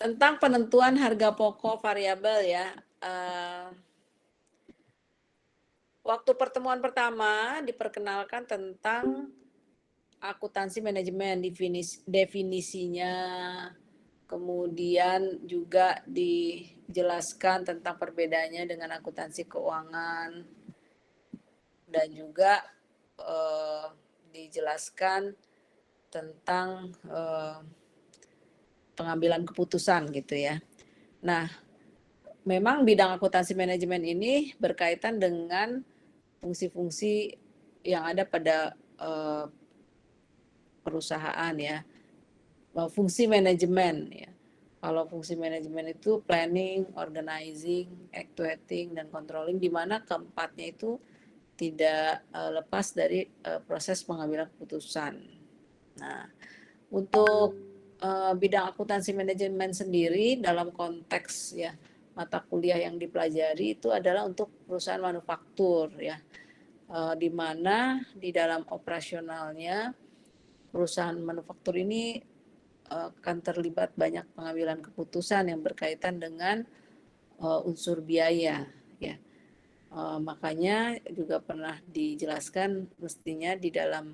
Tentang penentuan harga pokok variabel ya. Waktu pertemuan pertama diperkenalkan tentang akuntansi manajemen, definisinya, kemudian juga dijelaskan tentang perbedaannya dengan akuntansi keuangan, dan juga dijelaskan tentang pengambilan keputusan gitu ya. Nah, memang bidang akuntansi manajemen ini berkaitan dengan fungsi-fungsi yang ada pada perusahaan ya. Fungsi manajemen ya. Kalau fungsi manajemen itu planning, organizing, actuating, dan controlling, di mana keempatnya itu tidak lepas dari proses pengambilan keputusan. Nah, untuk bidang akuntansi manajemen sendiri dalam konteks ya mata kuliah yang dipelajari itu adalah untuk perusahaan manufaktur ya, di mana di dalam operasionalnya perusahaan manufaktur ini akan terlibat banyak pengambilan keputusan yang berkaitan dengan unsur biaya ya. Makanya juga pernah dijelaskan mestinya di dalam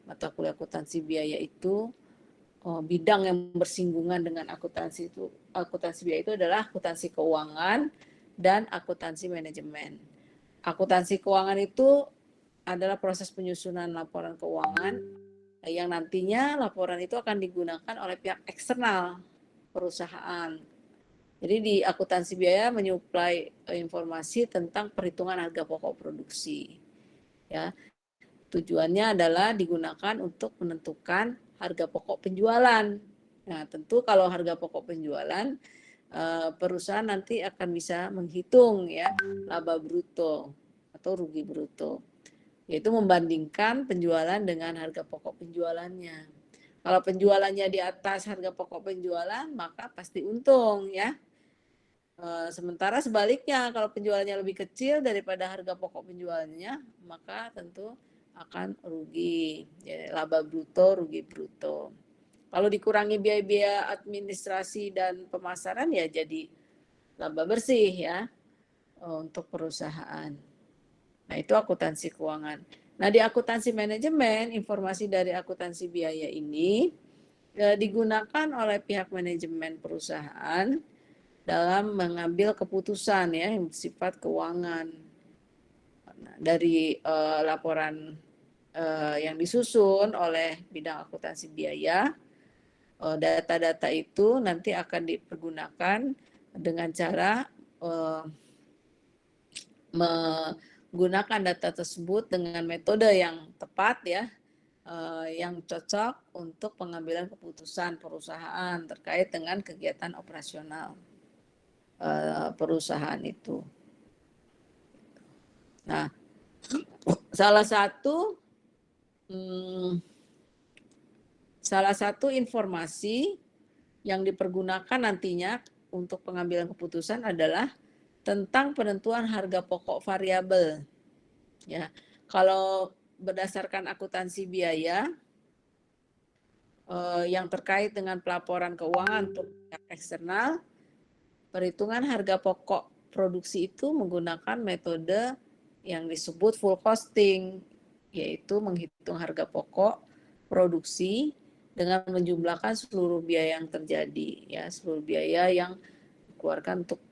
mata kuliah akuntansi biaya itu bidang yang bersinggungan dengan akuntansi biaya itu adalah akuntansi keuangan dan akuntansi manajemen. Akuntansi keuangan itu adalah proses penyusunan laporan keuangan yang nantinya laporan itu akan digunakan oleh pihak eksternal perusahaan. Jadi di akuntansi biaya menyuplai informasi tentang perhitungan harga pokok produksi. Ya, tujuannya adalah digunakan untuk menentukan harga pokok penjualan. Nah, tentu kalau harga pokok penjualan, perusahaan nanti akan bisa menghitung ya laba bruto atau rugi bruto, yaitu membandingkan penjualan dengan harga pokok penjualannya. Kalau penjualannya di atas harga pokok penjualan, maka pasti untung ya. Sementara sebaliknya, kalau penjualannya lebih kecil daripada harga pokok penjualannya, maka tentu akan rugi. Ya, laba bruto, rugi bruto. Kalau dikurangi biaya-biaya administrasi dan pemasaran ya jadi laba bersih ya untuk perusahaan. Nah, itu akuntansi keuangan. Nah, di akuntansi manajemen, informasi dari akuntansi biaya ini digunakan oleh pihak manajemen perusahaan dalam mengambil keputusan ya yang bersifat keuangan. Nah, dari laporan yang disusun oleh bidang akuntansi biaya, data-data itu nanti akan dipergunakan dengan cara menggunakan data tersebut dengan metode yang tepat ya, yang cocok untuk pengambilan keputusan perusahaan terkait dengan kegiatan operasional perusahaan itu. Nah, salah satu informasi yang dipergunakan nantinya untuk pengambilan keputusan adalah tentang penentuan harga pokok variabel. Ya, kalau berdasarkan akuntansi biaya yang terkait dengan pelaporan keuangan untuk pihak eksternal, perhitungan harga pokok produksi itu menggunakan metode yang disebut full costing, yaitu menghitung harga pokok produksi dengan menjumlahkan seluruh biaya yang terjadi, ya seluruh biaya yang dikeluarkan untuk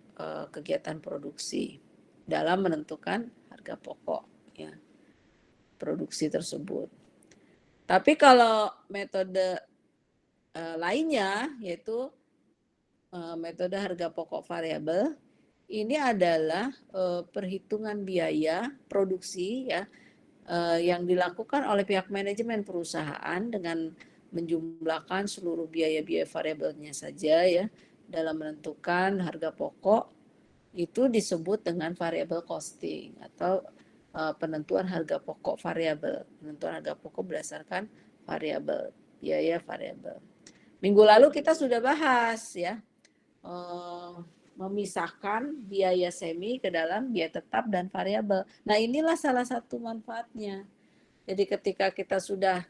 kegiatan produksi dalam menentukan harga pokok ya produksi tersebut. Tapi kalau metode lainnya yaitu metode harga pokok variabel, ini adalah perhitungan biaya produksi ya yang dilakukan oleh pihak manajemen perusahaan dengan menjumlahkan seluruh biaya-biaya variabelnya saja ya dalam menentukan harga pokok, itu disebut dengan variable costing atau penentuan harga pokok variabel, penentuan harga pokok berdasarkan variabel, biaya variabel. Minggu lalu kita sudah bahas ya memisahkan biaya semi ke dalam biaya tetap dan variabel. Nah, inilah salah satu manfaatnya. Jadi ketika kita sudah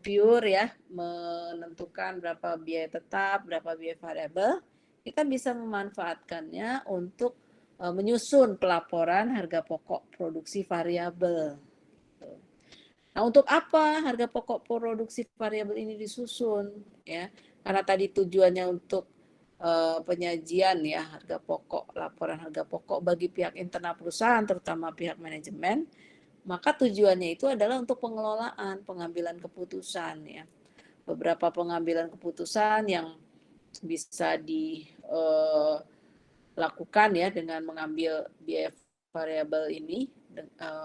pure ya, menentukan berapa biaya tetap, berapa biaya variabel, kita bisa memanfaatkannya untuk menyusun pelaporan harga pokok produksi variabel. Nah, untuk apa harga pokok produksi variabel ini disusun? Ya, karena tadi tujuannya untuk penyajian ya harga pokok, laporan harga pokok bagi pihak internal perusahaan, terutama pihak manajemen, maka tujuannya itu adalah untuk pengelolaan, pengambilan keputusan ya. Beberapa pengambilan keputusan yang bisa dilakukan ya dengan mengambil biaya variabel ini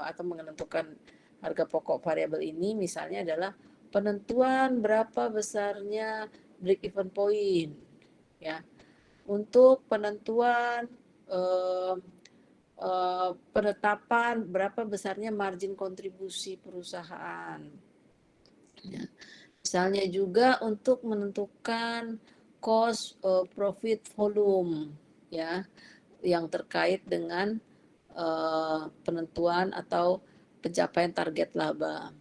atau menentukan harga pokok variabel ini misalnya adalah penentuan berapa besarnya break even point ya. Untuk penentuan penetapan berapa besarnya margin kontribusi perusahaan. Ya. Misalnya juga untuk menentukan cost profit volume ya yang terkait dengan penentuan atau pencapaian target laba.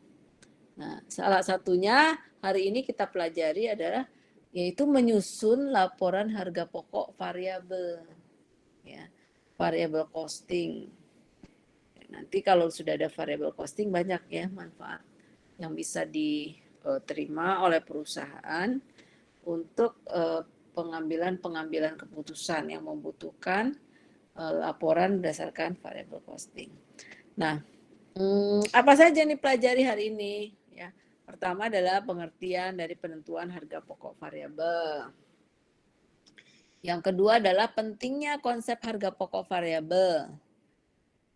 Nah, salah satunya hari ini kita pelajari adalah yaitu menyusun laporan harga pokok variabel ya, variable costing. Nanti kalau sudah ada variable costing banyak ya manfaat yang bisa diterima oleh perusahaan untuk pengambilan keputusan yang membutuhkan laporan berdasarkan variable costing. Nah, apa saja nih pelajari hari ini? Ya, pertama adalah pengertian dari penentuan harga pokok variabel. Yang kedua adalah pentingnya konsep harga pokok variabel.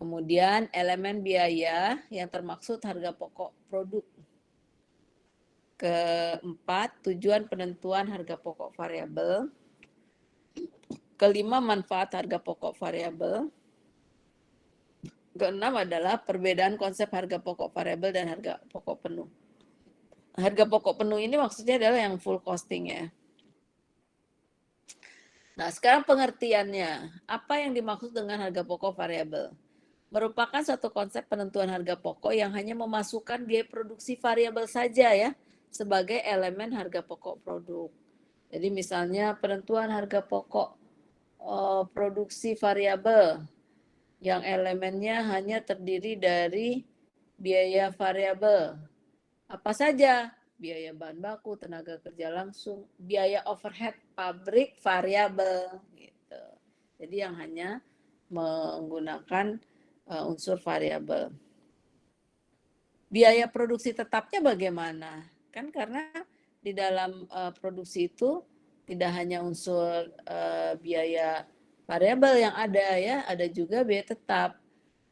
Kemudian elemen biaya yang termaksud harga pokok produk. Keempat, tujuan penentuan harga pokok variabel. Kelima, manfaat harga pokok variabel. Keenam adalah perbedaan konsep harga pokok variabel dan harga pokok penuh. Harga pokok penuh ini maksudnya adalah yang full costing ya. Nah, sekarang pengertiannya. Apa yang dimaksud dengan harga pokok variabel? Merupakan satu konsep penentuan harga pokok yang hanya memasukkan biaya produksi variabel saja ya sebagai elemen harga pokok produk. Jadi misalnya penentuan harga pokok produksi variabel yang elemennya hanya terdiri dari biaya variabel. Apa saja? Biaya bahan baku, tenaga kerja langsung, biaya overhead pabrik variabel gitu. Jadi yang hanya menggunakan unsur variabel. Biaya produksi tetapnya bagaimana? Kan karena di dalam produksi itu tidak hanya unsur biaya variabel yang ada ya, ada juga biaya tetap.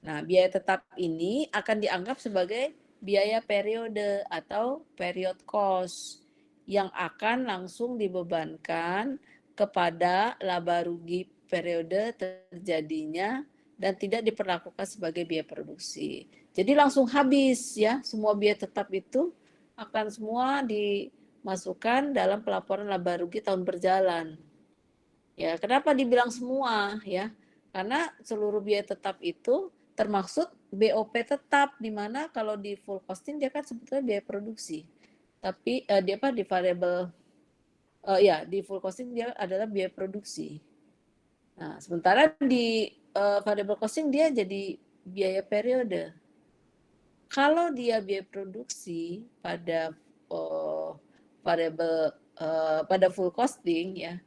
Nah, biaya tetap ini akan dianggap sebagai biaya periode atau period cost yang akan langsung dibebankan kepada laba rugi periode terjadinya dan tidak diperlakukan sebagai biaya produksi. Jadi langsung habis ya, semua biaya tetap itu akan semua dimasukkan dalam pelaporan laba rugi tahun berjalan. Ya, kenapa dibilang semua ya? Karena seluruh biaya tetap itu termaksud BOP tetap, di mana kalau di full costing dia kan sebetulnya biaya produksi. Tapi dia apa di variable ya di full costing dia adalah biaya produksi. Nah, sementara di variable costing dia jadi biaya periode. Kalau dia biaya produksi pada variable pada full costing ya,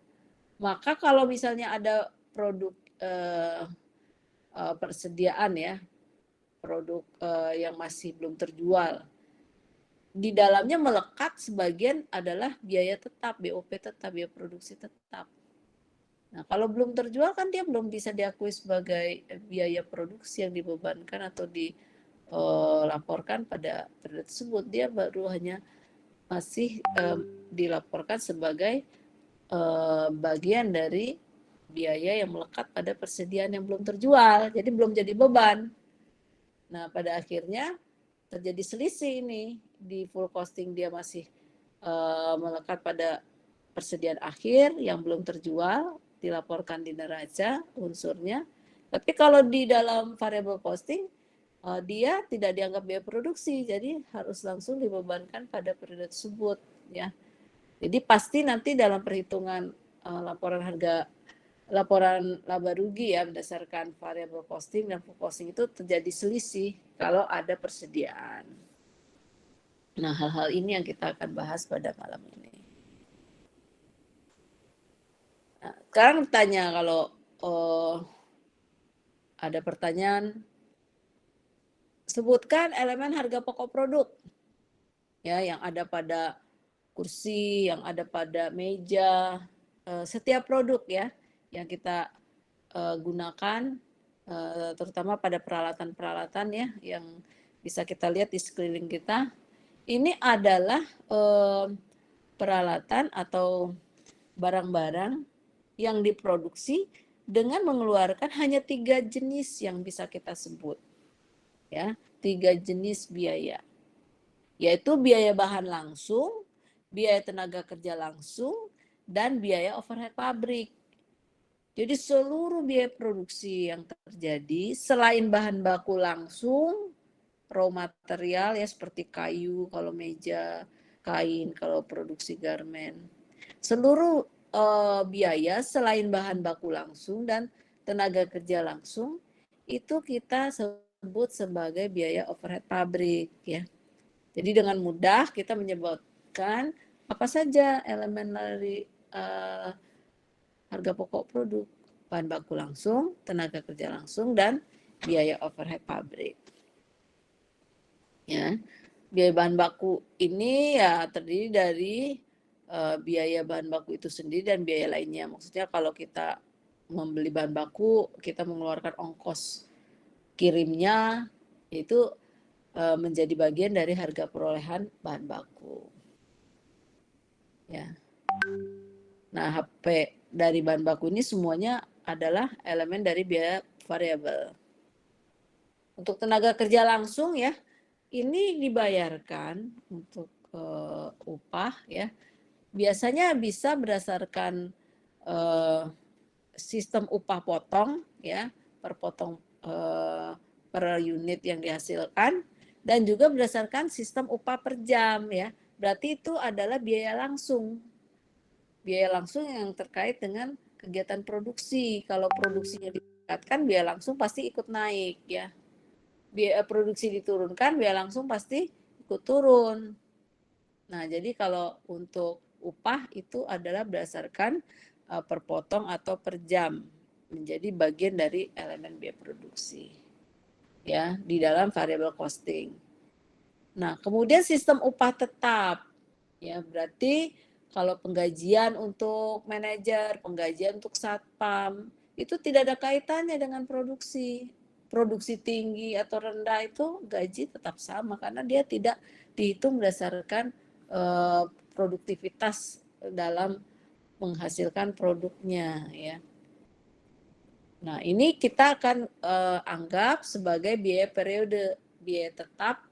maka kalau misalnya ada produk persediaan ya, produk yang masih belum terjual, di dalamnya melekat sebagian adalah biaya tetap, BOP tetap, biaya produksi tetap. Nah, kalau belum terjual kan dia belum bisa diakui sebagai biaya produksi yang dibebankan atau dilaporkan pada periode tersebut. Dia baru hanya masih dilaporkan sebagai bagian dari biaya yang melekat pada persediaan yang belum terjual. Jadi belum jadi beban. Nah, pada akhirnya terjadi selisih ini di full costing dia masih melekat pada persediaan akhir yang belum terjual, dilaporkan di neraca unsurnya. Tapi kalau di dalam variable costing dia tidak dianggap biaya produksi, jadi harus langsung dibebankan pada periode tersebut, ya. Jadi pasti nanti dalam perhitungan laporan laba rugi ya berdasarkan variable costing dan full costing itu terjadi selisih kalau ada persediaan. Nah, hal-hal ini yang kita akan bahas pada malam ini. Nah, sekarang bertanya kalau ada pertanyaan, sebutkan elemen harga pokok produk ya yang ada pada kursi, yang ada pada meja, setiap produk ya yang kita gunakan, terutama pada peralatan-peralatan ya yang bisa kita lihat di sekeliling kita. Ini adalah peralatan atau barang-barang yang diproduksi dengan mengeluarkan hanya 3 jenis yang bisa kita sebut. Ya, 3 jenis biaya. Yaitu biaya bahan langsung, biaya tenaga kerja langsung, dan biaya overhead pabrik. Jadi seluruh biaya produksi yang terjadi selain bahan baku langsung, raw material ya seperti kayu kalau meja, kain kalau produksi garmen. Seluruh biaya selain bahan baku langsung dan tenaga kerja langsung itu kita sebut sebagai biaya overhead pabrik ya. Jadi dengan mudah kita menyebutkan apa saja elemen dari harga pokok produk, bahan baku langsung, tenaga kerja langsung, dan biaya overhead pabrik. Ya, biaya bahan baku ini ya terdiri dari biaya bahan baku itu sendiri dan biaya lainnya. Maksudnya kalau kita membeli bahan baku, kita mengeluarkan ongkos kirimnya, itu menjadi bagian dari harga perolehan bahan baku. Ya. Nah, HP dari bahan baku ini semuanya adalah elemen dari biaya variabel. Untuk tenaga kerja langsung ya, ini dibayarkan untuk upah ya. Biasanya bisa berdasarkan sistem upah potong ya, per potong per unit yang dihasilkan dan juga berdasarkan sistem upah per jam ya. Berarti itu adalah biaya langsung. Biaya langsung yang terkait dengan kegiatan produksi. Kalau produksinya ditingkatkan, biaya langsung pasti ikut naik ya. Biaya produksi diturunkan, biaya langsung pasti ikut turun. Nah, jadi kalau untuk upah itu adalah berdasarkan per potong atau per jam menjadi bagian dari elemen biaya produksi ya di dalam variable costing. Nah, kemudian sistem upah tetap ya berarti kalau penggajian untuk manajer, penggajian untuk satpam itu tidak ada kaitannya dengan produksi. Produksi tinggi atau rendah itu gaji tetap sama karena dia tidak dihitung berdasarkan produktivitas dalam menghasilkan produknya ya. Nah, ini kita akan anggap sebagai biaya periode, biaya tetap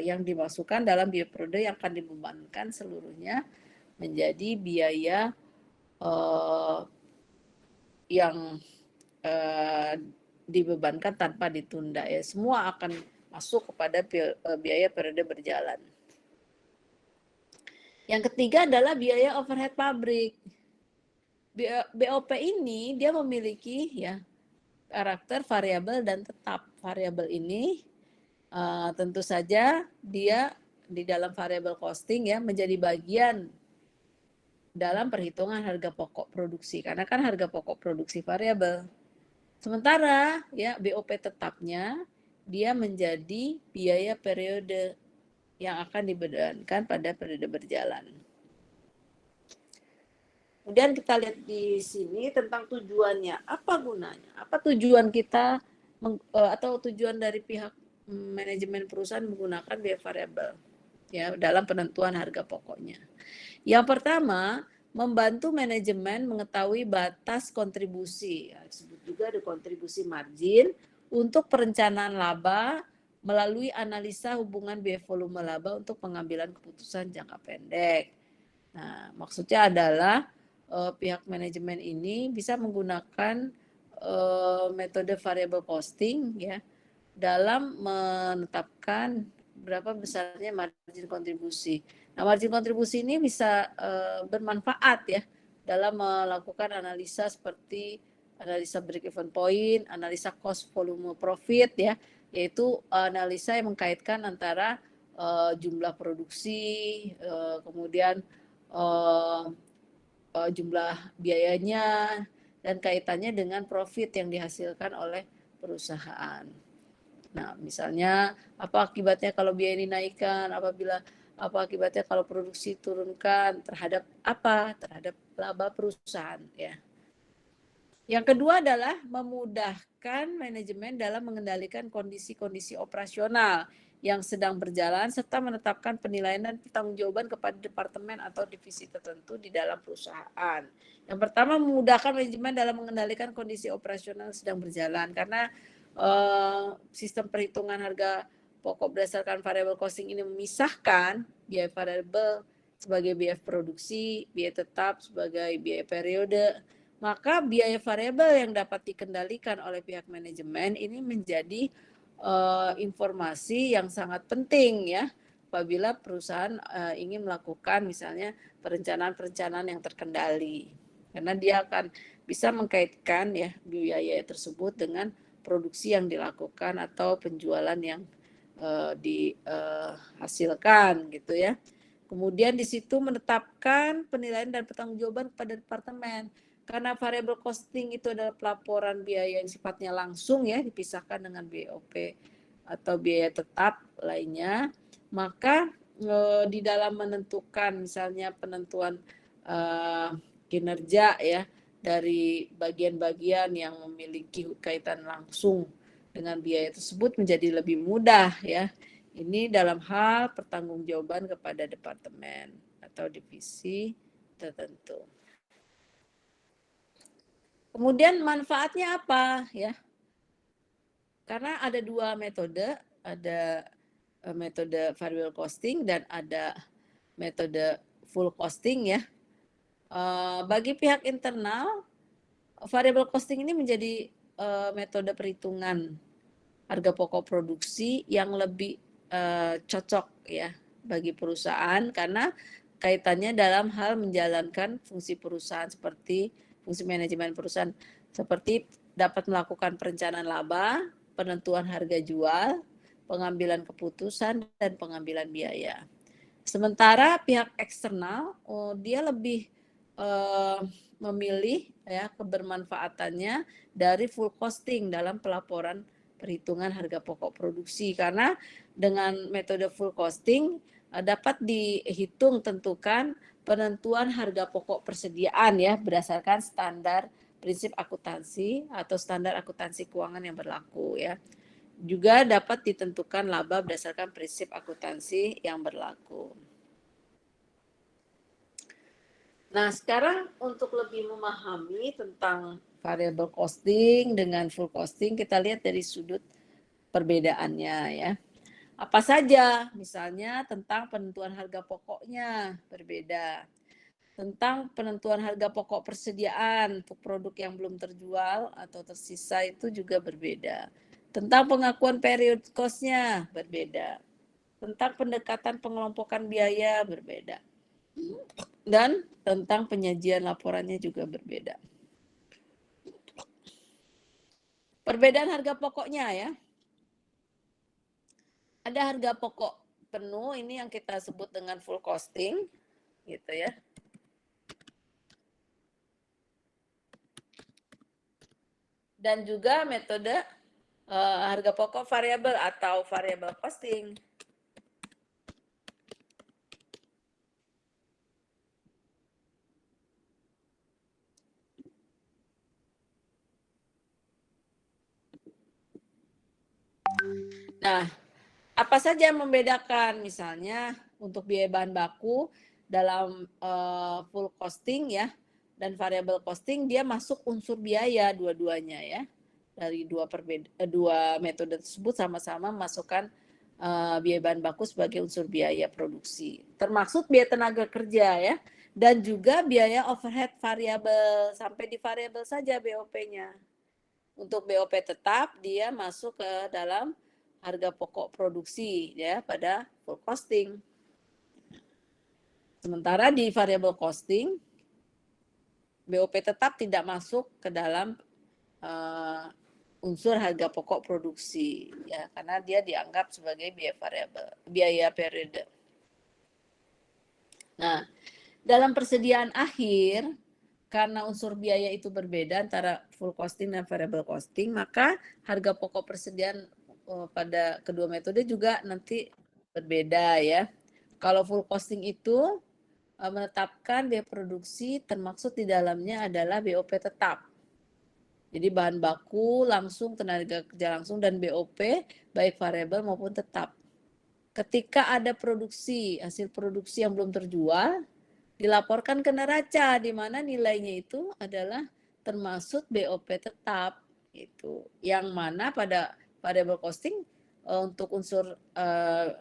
yang dimasukkan dalam biaya periode yang akan dibebankan seluruhnya menjadi biaya yang dibebankan tanpa ditunda ya. Semua akan masuk kepada biaya periode berjalan. Yang ketiga adalah biaya overhead pabrik. BOP ini dia memiliki ya karakter variabel dan tetap. Variabel ini tentu saja dia di dalam variable costing ya menjadi bagian dalam perhitungan harga pokok produksi karena kan harga pokok produksi variabel. Sementara ya BOP tetapnya dia menjadi biaya periode yang akan dibebankan pada periode berjalan. Kemudian kita lihat di sini tentang tujuannya, apa gunanya, apa tujuan kita atau tujuan dari pihak manajemen perusahaan menggunakan biaya variabel ya dalam penentuan harga pokoknya. Yang pertama, membantu manajemen mengetahui batas kontribusi, ya, disebut juga ada kontribusi margin untuk perencanaan laba melalui analisa hubungan biaya volume laba untuk pengambilan keputusan jangka pendek. Nah, maksudnya adalah pihak manajemen ini bisa menggunakan metode variable costing ya dalam menetapkan berapa besarnya margin kontribusi. Nah, margin kontribusi ini bisa bermanfaat ya dalam melakukan analisa seperti analisa break-even point, analisa cost volume profit ya, yaitu analisa yang mengkaitkan antara jumlah produksi, kemudian jumlah biayanya, dan kaitannya dengan profit yang dihasilkan oleh perusahaan. Nah, misalnya apa akibatnya kalau biaya dinaikkan, apa akibatnya kalau produksi turunkan terhadap apa? Terhadap laba perusahaan ya. Yang kedua adalah memudahkan manajemen dalam mengendalikan kondisi-kondisi operasional yang sedang berjalan serta menetapkan penilaian dan pertanggungjawaban kepada departemen atau divisi tertentu di dalam perusahaan. Yang pertama, memudahkan manajemen dalam mengendalikan kondisi operasional yang sedang berjalan karena sistem perhitungan harga pokok berdasarkan variable costing ini memisahkan biaya variabel sebagai biaya produksi, biaya tetap sebagai biaya periode. Maka biaya variabel yang dapat dikendalikan oleh pihak manajemen ini menjadi informasi yang sangat penting ya apabila perusahaan ingin melakukan misalnya perencanaan-perencanaan yang terkendali. Karena dia akan bisa mengkaitkan ya biaya tersebut dengan produksi yang dilakukan atau penjualan yang dihasilkan gitu ya. Kemudian di situ menetapkan penilaian dan pertanggungjawaban kepada departemen. Karena variable costing itu adalah pelaporan biaya yang sifatnya langsung ya, dipisahkan dengan BOP atau biaya tetap lainnya, maka di dalam menentukan misalnya penentuan kinerja ya dari bagian-bagian yang memiliki kaitan langsung dengan biaya tersebut menjadi lebih mudah ya. Ini dalam hal pertanggungjawaban kepada departemen atau divisi tertentu. Kemudian manfaatnya apa ya? Karena ada dua metode, ada metode variable costing dan ada metode full costing ya. Bagi pihak internal, variable costing ini menjadi metode perhitungan harga pokok produksi yang lebih cocok ya bagi perusahaan karena kaitannya dalam hal menjalankan fungsi perusahaan seperti fungsi manajemen perusahaan seperti dapat melakukan perencanaan laba, penentuan harga jual, pengambilan keputusan dan pengambilan biaya. Sementara pihak eksternal dia lebih memilih ya kebermanfaatannya dari full costing dalam pelaporan perhitungan harga pokok produksi karena dengan metode full costing dapat dihitung tentukan penentuan harga pokok persediaan ya berdasarkan standar prinsip akuntansi atau standar akuntansi keuangan yang berlaku ya. Juga dapat ditentukan laba berdasarkan prinsip akuntansi yang berlaku. Nah, sekarang untuk lebih memahami tentang variable costing dengan full costing, kita lihat dari sudut perbedaannya ya. Apa saja? Misalnya tentang penentuan harga pokoknya berbeda. Tentang penentuan harga pokok persediaan untuk produk yang belum terjual atau tersisa itu juga berbeda. Tentang pengakuan period cost-nya berbeda. Tentang pendekatan pengelompokan biaya berbeda. Dan tentang penyajian laporannya juga berbeda. Perbedaan harga pokoknya ya. Ada harga pokok penuh ini yang kita sebut dengan full costing gitu ya. Dan juga metode harga pokok variabel atau variable costing. Nah, apa saja yang membedakan? Misalnya untuk biaya bahan baku dalam full costing ya dan variable costing dia masuk unsur biaya dua-duanya ya. Dari dua metode tersebut sama-sama masukkan biaya bahan baku sebagai unsur biaya produksi. Termasuk biaya tenaga kerja ya dan juga biaya overhead variabel sampai di variabel saja BOP-nya. Untuk BOP tetap dia masuk ke dalam harga pokok produksi ya pada full costing. Sementara di variable costing BOP tetap tidak masuk ke dalam unsur harga pokok produksi ya karena dia dianggap sebagai biaya variabel, biaya periode. Nah, dalam persediaan akhir karena unsur biaya itu berbeda antara full costing dan variable costing, maka harga pokok persediaan pada kedua metode juga nanti berbeda ya. Kalau full costing itu menetapkan biaya produksi termaksud di dalamnya adalah BOP tetap. Jadi bahan baku langsung, tenaga kerja langsung, dan BOP baik variabel maupun tetap. Ketika ada produksi, hasil produksi yang belum terjual, dilaporkan ke neraca di mana nilainya itu adalah termasuk BOP tetap itu. Yang mana pada variable costing untuk unsur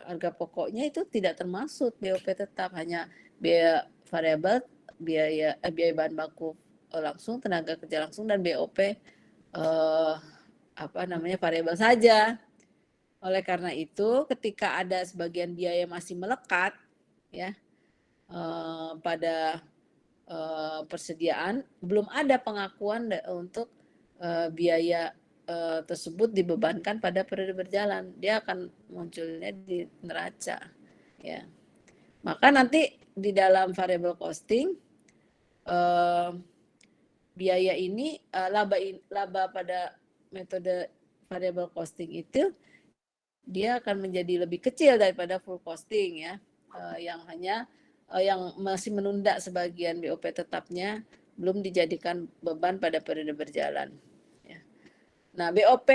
harga pokoknya itu tidak termasuk BOP tetap, hanya biaya variabel, biaya bahan baku langsung, tenaga kerja langsung, dan BOP variabel saja. Oleh karena itu, ketika ada sebagian biaya masih melekat ya pada persediaan, belum ada pengakuan untuk biaya tersebut dibebankan pada periode berjalan. Dia akan munculnya di neraca ya. Maka nanti di dalam variable costing biaya ini laba pada metode variable costing itu dia akan menjadi lebih kecil daripada full costing ya, yang hanya yang masih menunda sebagian BOP tetapnya belum dijadikan beban pada periode berjalan. Ya. Nah, BOP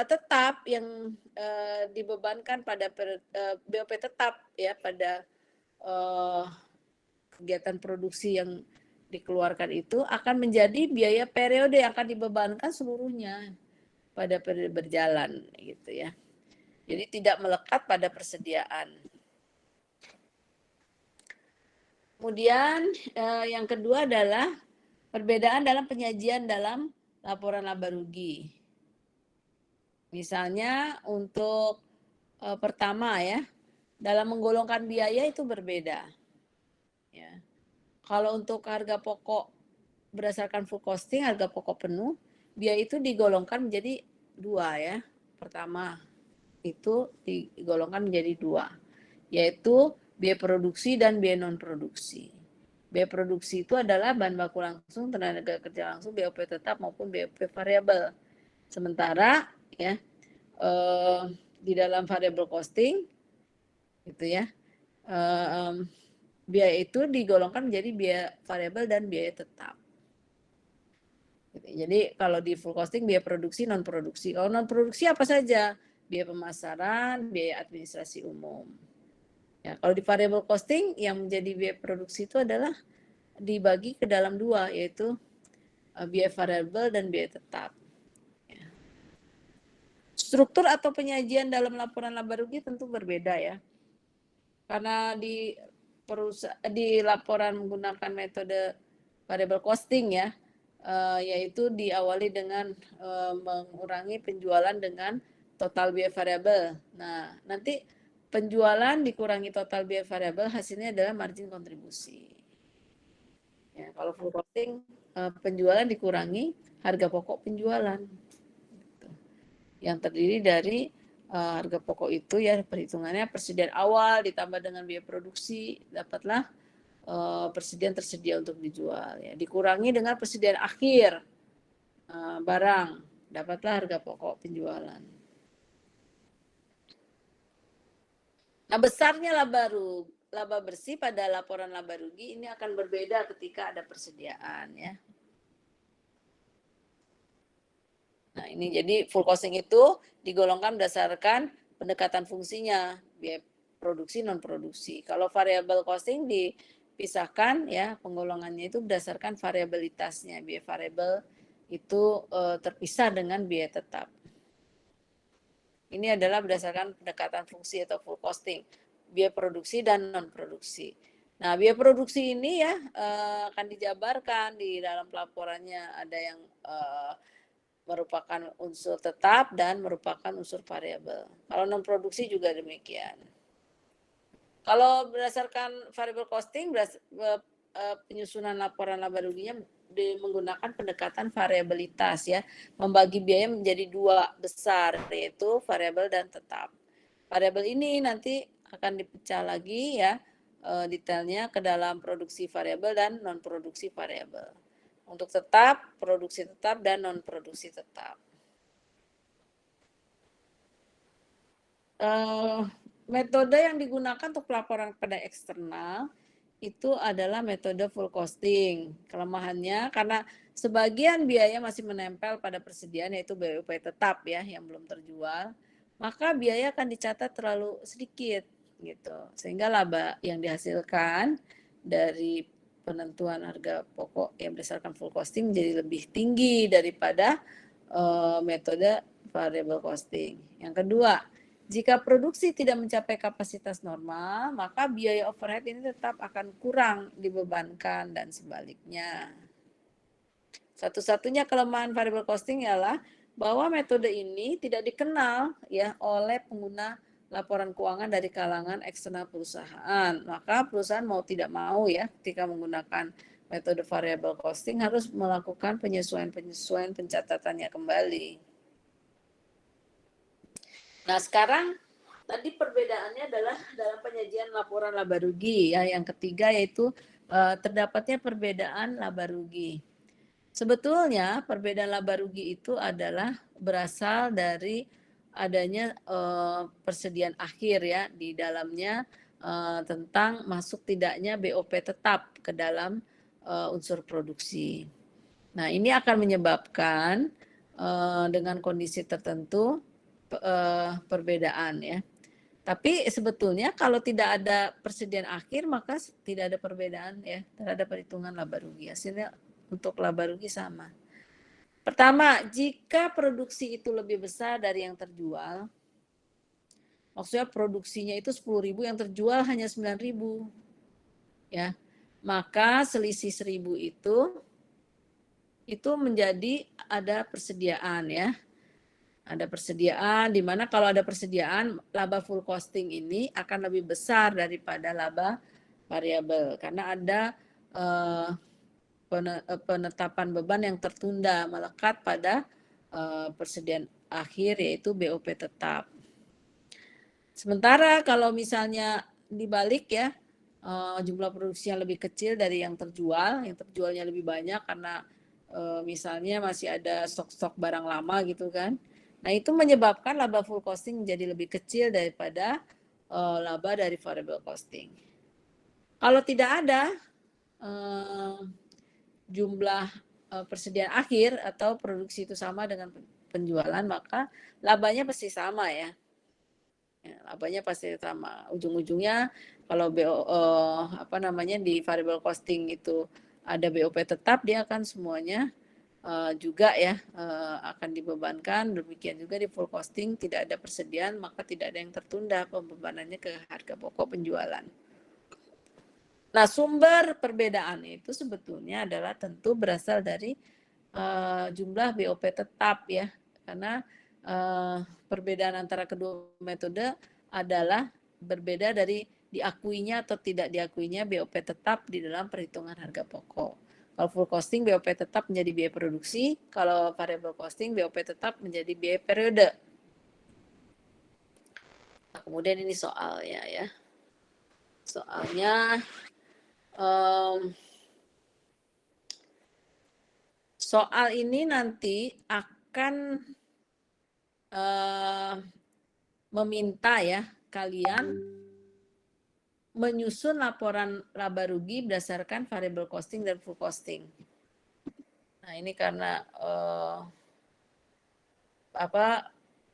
tetap yang dibebankan pada BOP tetap ya pada kegiatan produksi yang dikeluarkan itu akan menjadi biaya periode yang akan dibebankan seluruhnya pada periode berjalan gitu ya. Jadi tidak melekat pada persediaan. Kemudian yang kedua adalah perbedaan dalam penyajian dalam laporan laba rugi. Misalnya untuk pertama ya, dalam menggolongkan biaya itu berbeda. Ya. Kalau untuk harga pokok berdasarkan full costing, harga pokok penuh, biaya itu digolongkan menjadi dua ya. Pertama itu digolongkan menjadi dua, yaitu biaya produksi dan biaya non produksi. Biaya produksi itu adalah bahan baku langsung, tenaga kerja langsung, BOP tetap maupun BOP variabel. Sementara ya di dalam variable costing gitu ya, biaya itu digolongkan menjadi biaya variabel dan biaya tetap. Jadi kalau di full costing biaya produksi, non produksi. Kalau non produksi apa saja? Biaya pemasaran, biaya administrasi umum. Ya, kalau di variable costing yang menjadi biaya produksi itu adalah dibagi ke dalam dua, yaitu biaya variabel dan biaya tetap. Ya. Struktur atau penyajian dalam laporan laba rugi tentu berbeda ya. Karena di laporan menggunakan metode variable costing ya, yaitu diawali dengan mengurangi penjualan dengan total biaya variabel. Nah, nanti penjualan dikurangi total biaya variabel, hasilnya adalah margin kontribusi. Ya, kalau full costing penjualan dikurangi harga pokok penjualan, gitu. Yang terdiri dari harga pokok itu ya perhitungannya persediaan awal ditambah dengan biaya produksi, dapatlah persediaan tersedia untuk dijual. Ya, dikurangi dengan persediaan akhir barang, dapatlah harga pokok penjualan. Nah, besarnya laba bersih pada laporan laba rugi ini akan berbeda ketika ada persediaan ya. Nah, ini jadi full costing itu digolongkan berdasarkan pendekatan fungsinya, biaya produksi non produksi. Kalau variable costing dipisahkan ya, penggolongannya itu berdasarkan variabilitasnya. Biaya variabel itu terpisah dengan biaya tetap. Ini adalah berdasarkan pendekatan fungsi atau full costing, biaya produksi dan non produksi. Nah, biaya produksi ini ya akan dijabarkan di dalam pelaporannya, ada yang merupakan unsur tetap dan merupakan unsur variabel. Kalau non produksi juga demikian. Kalau berdasarkan variable costing, penyusunan laporan laba ruginya menggunakan pendekatan variabilitas ya, membagi biaya menjadi dua besar, yaitu variabel dan tetap. Variabel ini nanti akan dipecah lagi ya, detailnya ke dalam produksi variabel dan non produksi variabel. Untuk tetap, produksi tetap dan non produksi tetap. Metode yang digunakan untuk pelaporan kepada eksternal itu adalah metode full costing. Kelemahannya karena sebagian biaya masih menempel pada persediaan, yaitu BOP tetap ya yang belum terjual, maka biaya akan dicatat terlalu sedikit gitu. Sehingga laba yang dihasilkan dari penentuan harga pokok yang berdasarkan full costing jadi lebih tinggi daripada metode variable costing. Yang kedua, jika produksi tidak mencapai kapasitas normal, maka biaya overhead ini tetap akan kurang dibebankan dan sebaliknya. Satu-satunya kelemahan variable costing ialah bahwa metode ini tidak dikenal ya oleh pengguna laporan keuangan dari kalangan eksternal perusahaan. Maka perusahaan mau tidak mau ya ketika menggunakan metode variable costing harus melakukan penyesuaian-penyesuaian pencatatannya kembali. Nah, sekarang tadi perbedaannya adalah dalam penyajian laporan laba rugi ya. Yang ketiga yaitu terdapatnya perbedaan laba rugi. Sebetulnya perbedaan laba rugi itu adalah berasal dari adanya persediaan akhir ya di dalamnya tentang masuk tidaknya BOP tetap ke dalam unsur produksi. Nah, ini akan menyebabkan dengan kondisi tertentu perbedaan ya. Tapi sebetulnya kalau tidak ada persediaan akhir maka tidak ada perbedaan ya terhadap perhitungan laba rugi. Hasilnya untuk laba rugi sama. Pertama, jika produksi itu lebih besar dari yang terjual, maksudnya produksinya itu 10.000 yang terjual hanya 9.000 ya. Maka selisih 1.000 itu menjadi ada persediaan ya. Ada persediaan, di mana kalau ada persediaan, laba full costing ini akan lebih besar daripada laba variabel. Karena ada penetapan beban yang tertunda melekat pada persediaan akhir, yaitu BOP tetap. Sementara kalau misalnya dibalik ya, jumlah produksi yang lebih kecil dari yang terjualnya lebih banyak karena misalnya masih ada stok-stok barang lama gitu kan. Nah, itu menyebabkan laba full costing menjadi lebih kecil daripada laba dari variable costing. Kalau tidak ada jumlah persediaan akhir atau produksi itu sama dengan penjualan, maka labanya pasti sama ya. Labanya pasti sama. Ujung-ujungnya kalau di variable costing itu ada BOP tetap, dia akan semuanya juga ya akan dibebankan. Demikian juga di full costing tidak ada persediaan, maka tidak ada yang tertunda pembebanannya ke harga pokok penjualan. Nah, sumber perbedaan itu sebetulnya adalah tentu berasal dari jumlah BOP tetap ya, karena perbedaan antara kedua metode adalah berbeda dari diakuinya atau tidak diakuinya BOP tetap di dalam perhitungan harga pokok. Kalau full costing BOP tetap menjadi biaya produksi, kalau variable costing BOP tetap menjadi biaya periode. Nah, kemudian ini soalnya ya. Soalnya soal ini nanti akan meminta ya kalian menyusun laporan laba rugi berdasarkan variable costing dan full costing. Nah, ini karena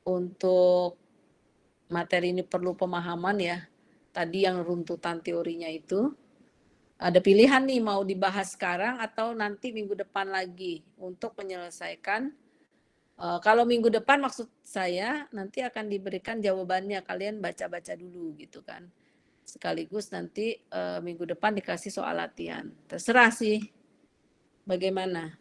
untuk materi ini perlu pemahaman ya. Tadi yang runtutan teorinya itu ada pilihan nih mau dibahas sekarang atau nanti minggu depan lagi untuk menyelesaikan. Kalau minggu depan maksud saya nanti akan diberikan jawabannya, kalian baca-baca dulu gitu kan. Sekaligus nanti minggu depan dikasih soal latihan. Terserah sih bagaimana.